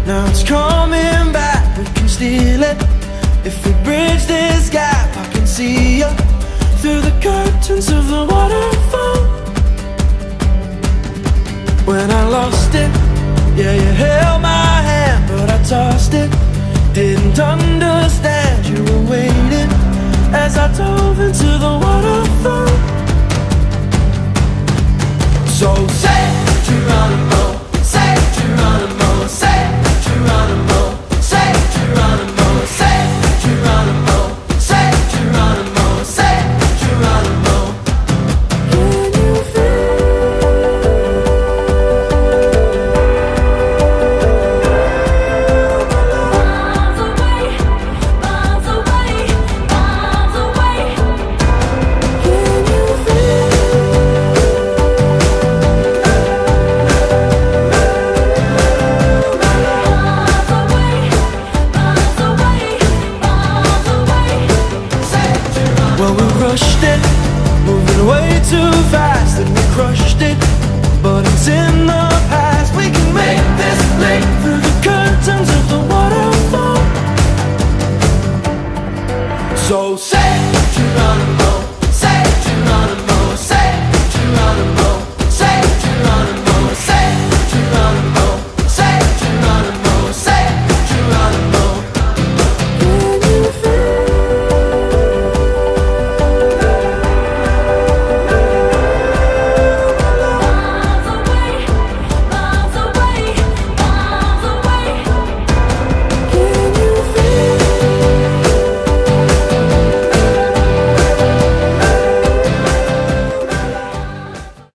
Now it's coming back, we can steal it. If we bridge this gap, I can see you through the curtains of the waterfall. When I lost it, yeah, you held my hand, but I tossed it. Didn't understand you were waiting as I dove into the waterfall. So say Geronimo, say Geronimo, say Geronimo, say Geronimo, say Geronimo, say Geronimo, say Geronimo. Can you feel miles away, miles away, miles away? Can you feel well, we rushed it, moving way too fast, and we crushed it, but it's in the past. We can make this leap through the curtains of the waterfall. So say